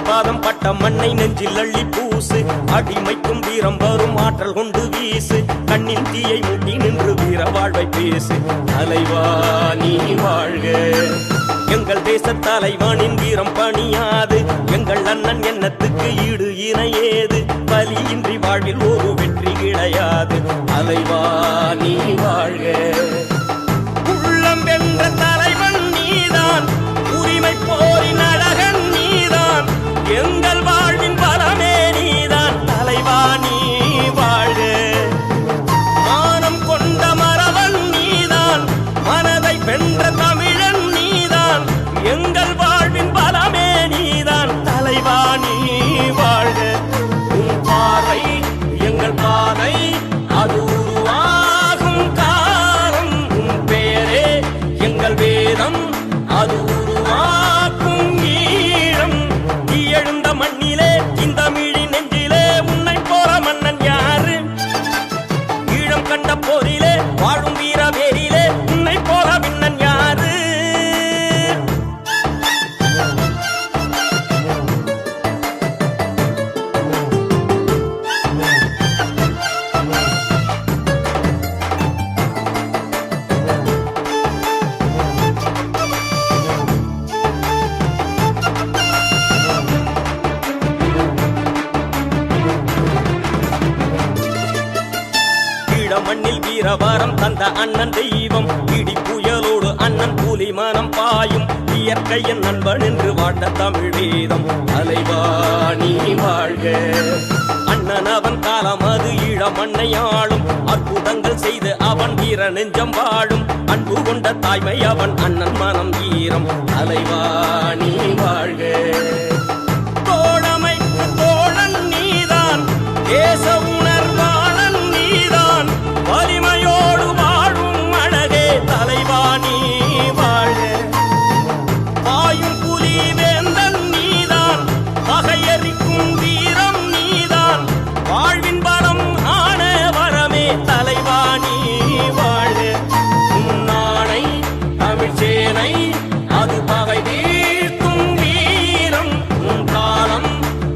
பாதம் பட்ட மண்ணை நெஞ்சில் அள்ளி பூசு அடிமைக்கும் வீரம் வரும் ஆற்றல் கொண்டு வீசு கண்ணின் தீயை மூட்டி நின்று வீர வாழ்வை பேசு தலைவா நீ வாழ்க எங்கள் தேச தலைவானின் வீரம் பணியாது எங்கள் அண்ணன் எண்ணத்துக்கு ஈடு இணையேது பலியின்றி வாழ்வில் ஒரு வெற்றி கிடையாது தலைவா நீ வாழ்க உள்ளம் வென்ற தலைவன் நீதான் உரிமை போரின் அழகன் நீதான் எங்கள் வாழ்வின் பலமே நீதான் தலைவா நீ வாழ்க மானம் கொண்ட மறவன் நீதான் மனதை வென்ற தமிழன் நீதான் எங்கள் வாழ்வின் பலமே நீதான் தலைவா நீ வாழ்க உன் பார்வை எங்கள் பாதை அது உருவாகும் காலம் உன் பேரே எங்கள் வேதம் அது உருவாக்கும் ஈழம் நீ எழுந்த மண்ணிலே இந்த மிழி நெஞ்சிலே உன்னை போல மன்னன் யாரு ஈழம் கண்ட போரிலே வாழும் வீர வேரிலே உன்னை போல விண்ணன் யாரு மண்ணில் வீரவாரம் தந்த அண்ணன் தெய்வம் இடி புயலோடு அண்ணன் கூலி மனம் பாயும் இயற்கையின் நண்பன் என்று வாழ்ந்த தமிழ் வேதம் தலைவா நீ வாழ்க அண்ணன் அவன் காலம் அது ஈழ மண்ணை ஆளும் அற்புதங்கள் செய்து அவன் வீர நெஞ்சம் வாழும் அன்பு கொண்ட தாய்மை அவன் அண்ணன் மனம் வீரம் தலைவா நீ வாழ்க தோழமை தோழன் நீதான் தேச உணர்வாளன் நீதான் வலிமையோடு வாழும் அழகே தலைவா நீ வாழ்க பாயும் புலி வேந்தன் நீதான் பகையறிக்கும் வீரம் நீதான் வாழ்வின் பலம் ஆன வரமே தலைவா நீ வாழ்க உன்னானை தமிழ்ச்சேனை அது பகை தீர்க்கும் வீரம் உன் காலம்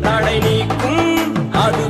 தடை நீக்கும் அது